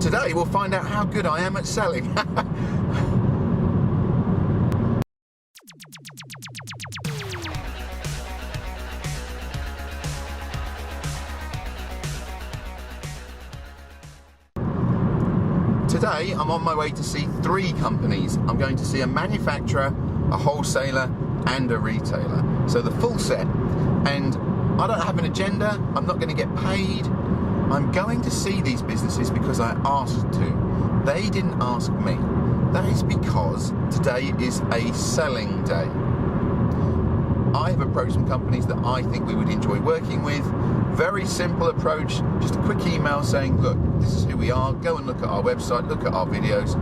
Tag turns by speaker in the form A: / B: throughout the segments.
A: Today we'll find out how good I am at selling. Today I'm on my way to see 3 companies. I'm going to see a manufacturer, a wholesaler and a retailer. So the full set. And I don't have an agenda, I'm not going to get paid. I'm going to see these businesses because I asked to. They didn't ask me. That is because today is a selling day. I have approached some companies that I think we would enjoy working with. Very simple approach, just a quick email saying, look, this is who we are, go and look at our website, look at our videos.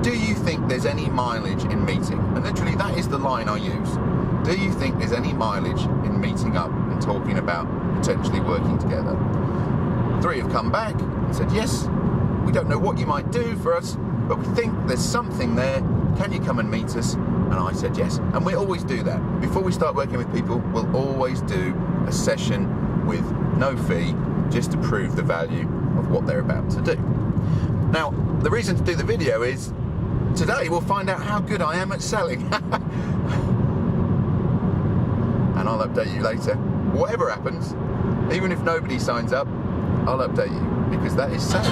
A: Do you think there's any mileage in meeting? And literally that is the line I use. Do you think there's any mileage in meeting up and talking about potentially working together? 3 have come back and said, yes, we don't know what you might do for us, but we think there's something there. Can you come and meet us? And I said yes. And we always do that. Before we start working with people, we'll always do a session with no fee, just to prove the value of what they're about to do. Now, the reason to do the video is, today we'll find out how good I am at selling. And I'll update you later. Whatever happens, even if nobody signs up, I'll update you, because that is sales.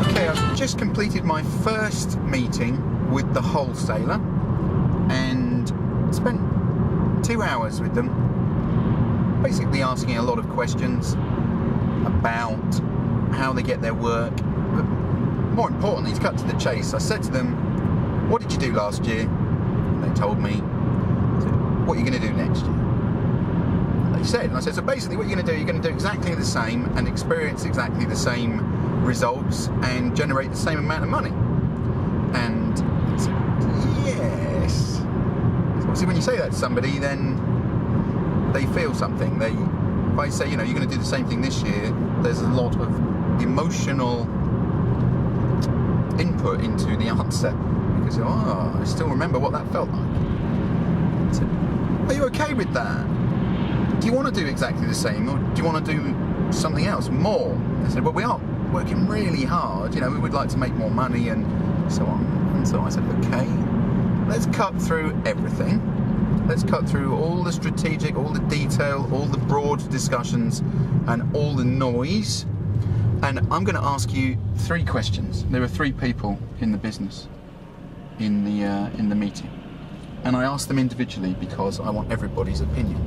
A: Okay, I've just completed my first meeting with the wholesaler and spent 2 hours with them, basically asking a lot of questions about how they get their work, but more importantly, to cut to the chase, I said to them, what did you do last year? And they told me. I said, what are you going to do next year? And they said, and I said, so basically what you're going to do, you're going to do exactly the same and experience exactly the same results and generate the same amount of money. And I said, yes. So obviously when you say that to somebody, then they feel something. If I say, you know, you're going to do the same thing this year, there's a lot of emotional input into the answer, because I still remember what that felt like. I said, are you okay with that? Do you want to do exactly the same, or do you want to do something else, more? I said, well, we are working really hard, you know, we would like to make more money and so on. And so I said, okay, let's cut through everything. Let's cut through all the strategic, all the detail, all the broad discussions and all the noise. And I'm going to ask you 3 questions. There are 3 people in the business in the meeting. And I asked them individually because I want everybody's opinion.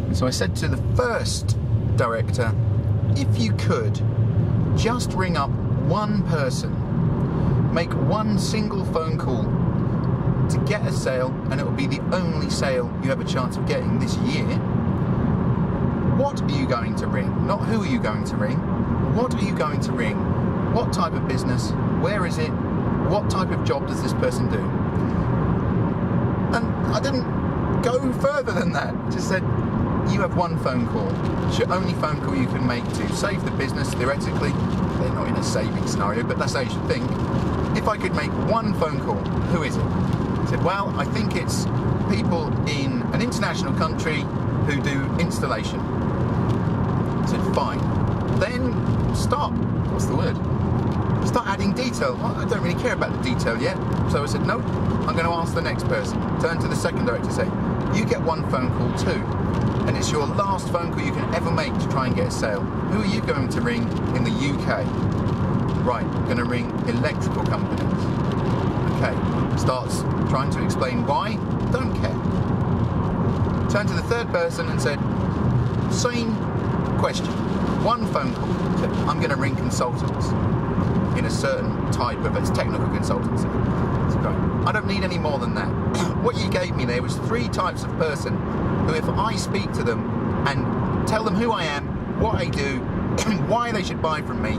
A: And so I said to the first director, if you could just ring up one person, make one single phone call to get a sale, and it will be the only sale you have a chance of getting this year, what are you going to ring? Not who are you going to ring, what are you going to ring? What type of business? Where is it? What type of job does this person do? And I didn't go further than that. Just said, you have one phone call. It's your only phone call you can make to save the business, theoretically. They're not in a saving scenario, but that's how you should think. If I could make one phone call, who is it? I said, well, I think it's people in an international country who do installation. I said, fine. Then start, what's the word? Start adding detail. Well, I don't really care about the detail yet. So I said, no, I'm going to ask the next person. Turn to the second director and say, you get one phone call too. And it's your last phone call you can ever make to try and get a sale. Who are you going to ring in the UK? Right, I'm going to ring electrical companies. Okay, starts trying to explain why, don't care. Turned to the third person and said, same question, one phone call. Said, I'm going to ring consultants in a certain type of, it's technical consultancy. Said, right, I don't need any more than that. What you gave me there was 3 types of person who, if I speak to them and tell them who I am, what I do, why they should buy from me,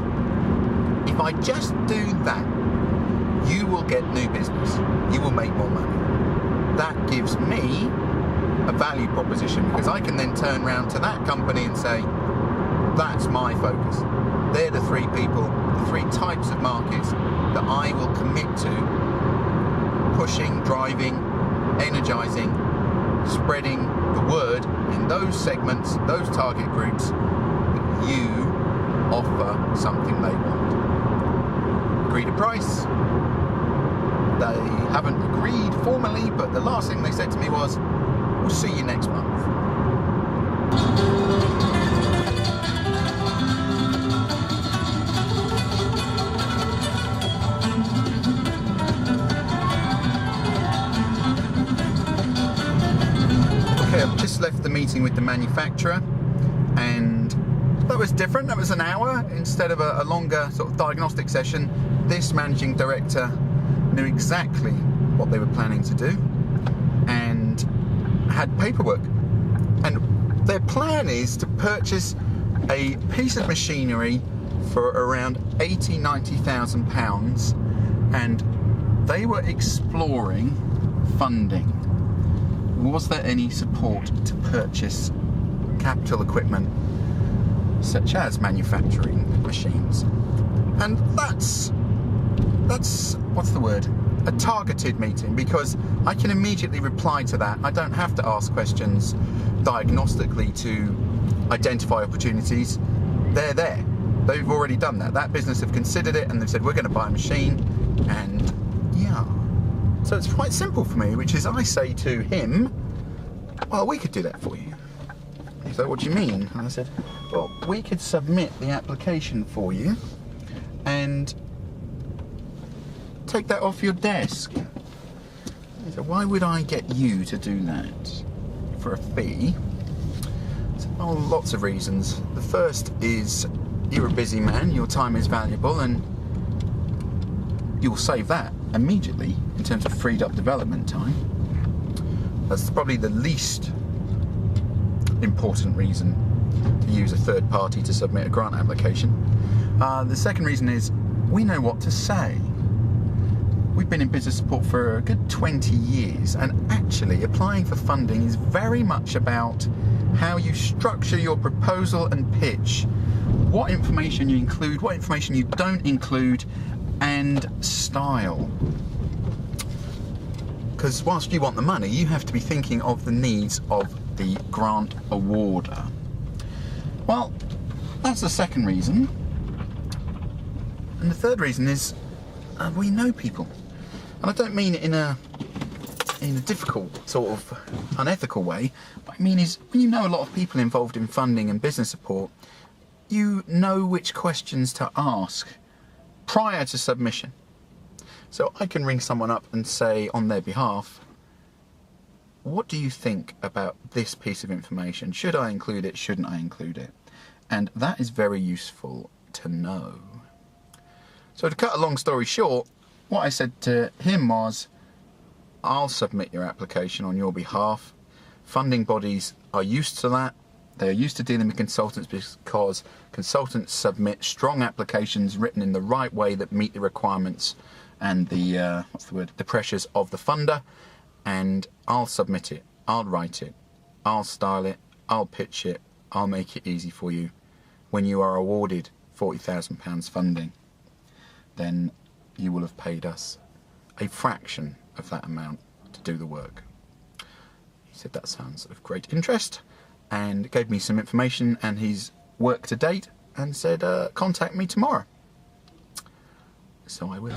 A: if I just do that, you will get new business. You will make more money. That gives me a value proposition, because I can then turn around to that company and say, that's my focus. They're the three people, the three types of markets that I will commit to pushing, driving, energizing, spreading the word in those segments, those target groups, that you offer something they want. Agreed a price. They haven't agreed formally, but the last thing they said to me was, we'll see you next month. Okay, I've just left the meeting with the manufacturer, and that was different. That was an hour instead of a longer sort of diagnostic session. This managing director knew exactly what they were planning to do and had paperwork. And their plan is to purchase a piece of machinery for around £80,000-90,000, and they were exploring funding. Was there any support to purchase capital equipment such as manufacturing machines? And that's what's the word? A targeted meeting, because I can immediately reply to that. I don't have to ask questions diagnostically to identify opportunities. They're there. They've already done that. That business have considered it and they've said, we're going to buy a machine. And yeah. So it's quite simple for me, which is I say to him, well, we could do that for you. He's like, what do you mean? And I said, well, we could submit the application for you and take that off your desk. So why would I get you to do that for a fee? So, oh, lots of reasons. The first is you're a busy man, your time is valuable, and you'll save that immediately in terms of freed up development time. That's probably the least important reason to use a third party to submit a grant application. The second reason is we know what to say. We've been in business support for a good 20 years, and actually applying for funding is very much about how you structure your proposal and pitch, what information you include, what information you don't include, and style. Because whilst you want the money, you have to be thinking of the needs of the grant awarder. Well, that's the second reason. And the third reason is we know people. And I don't mean it in a difficult, sort of unethical way. What I mean is, when you know a lot of people involved in funding and business support, you know which questions to ask prior to submission. So I can ring someone up and say on their behalf, what do you think about this piece of information? Should I include it? Shouldn't I include it? And that is very useful to know. So to cut a long story short, what I said to him was, I'll submit your application on your behalf. Funding bodies are used to that. They're used to dealing with consultants because consultants submit strong applications written in the right way that meet the requirements and the pressures of the funder. And I'll submit it, I'll write it, I'll style it, I'll pitch it, I'll make it easy for you. When you are awarded £40,000 funding, then you will have paid us a fraction of that amount to do the work. He said that sounds of great interest, and gave me some information and his work to date, and said contact me tomorrow. So I will.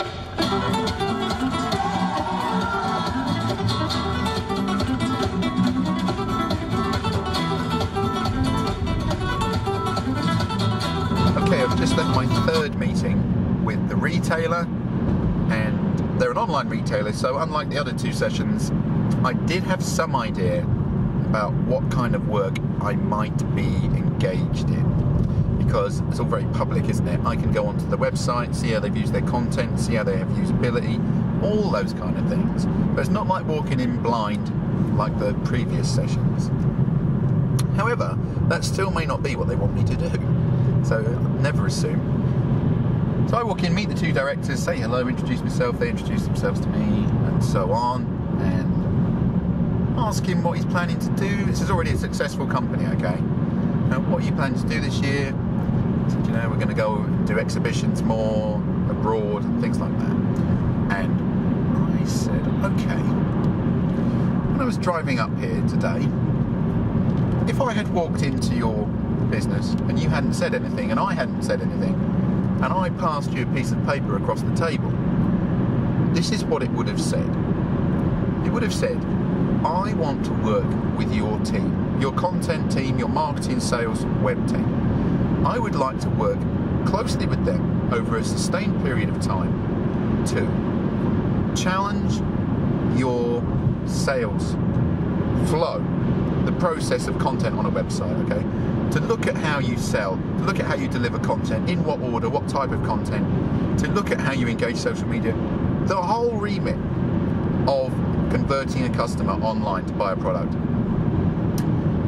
A: Okay, I've just left my third meeting with the retailer, and they're an online retailer, so unlike the other two sessions, I did have some idea about what kind of work I might be engaged in, because it's all very public, isn't it? I can go onto the website, see how they've used their content, see how they have usability, all those kind of things. But it's not like walking in blind like the previous sessions. However, that still may not be what they want me to do, so never assume. So I walk in, meet the two directors, say hello, introduce myself, they introduce themselves to me, and so on, and ask him what he's planning to do. This is already a successful company, okay? Now, what are you planning to do this year? He said, we're going to go do exhibitions more abroad and things like that. And I said, okay. When I was driving up here today, if I had walked into your business and you hadn't said anything and I hadn't said anything, and I passed you a piece of paper across the table, this is what it would have said. It would have said, I want to work with your team, your content team, your marketing, sales, web team. I would like to work closely with them over a sustained period of time to challenge your sales flow, the process of content on a website, okay? To look at how you sell, to look at how you deliver content, in what order, what type of content, to look at how you engage social media, the whole remit of converting a customer online to buy a product.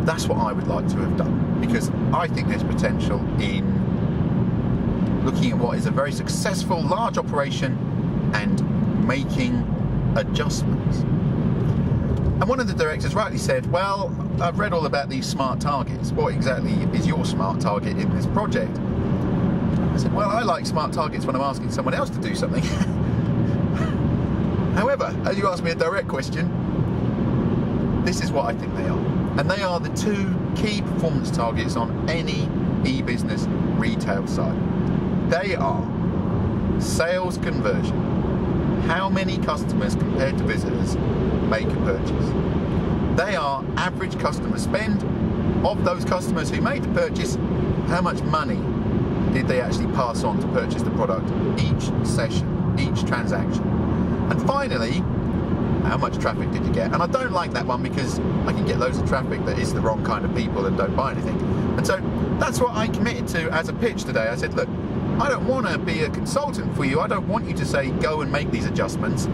A: That's what I would like to have done, because I think there's potential in looking at what is a very successful large operation and making adjustments. And one of the directors rightly said, well, I've read all about these smart targets. What exactly is your smart target in this project? I said, well, I like smart targets when I'm asking someone else to do something. However, as you asked me a direct question, this is what I think they are. And they are the two key performance targets on any e-business retail site. They are sales conversion. How many customers compared to visitors make a purchase? They are average customer spend. Of those customers who made the purchase, how much money did they actually pass on to purchase the product each session, each transaction? And finally, how much traffic did you get? And I don't like that one because I can get loads of traffic that is the wrong kind of people and don't buy anything. And so that's what I committed to as a pitch today. I said, look, I don't want to be a consultant for you. I don't want you to say, go and make these adjustments.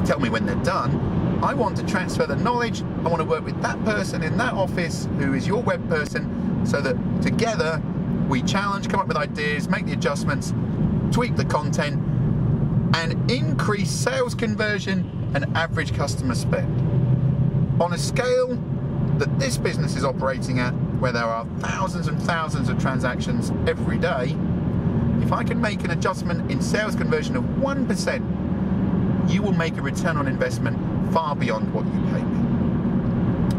A: Tell me when they're done. I want to transfer the knowledge. I want to work with that person in that office who is your web person so that together we challenge, come up with ideas, make the adjustments, tweak the content, and increase sales conversion and average customer spend. On a scale that this business is operating at, where there are thousands and thousands of transactions every day, if I can make an adjustment in sales conversion of 1%, you will make a return on investment far beyond what you pay me.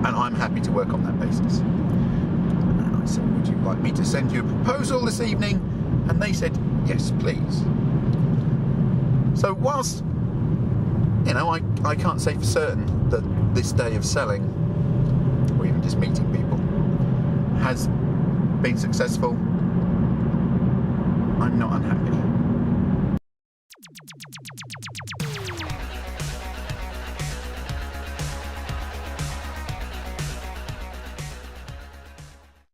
A: And I'm happy to work on that basis. And I said, would you like me to send you a proposal this evening? And they said, yes, please. So whilst, I can't say for certain that this day of selling, or even just meeting people, has been successful, I'm not unhappy.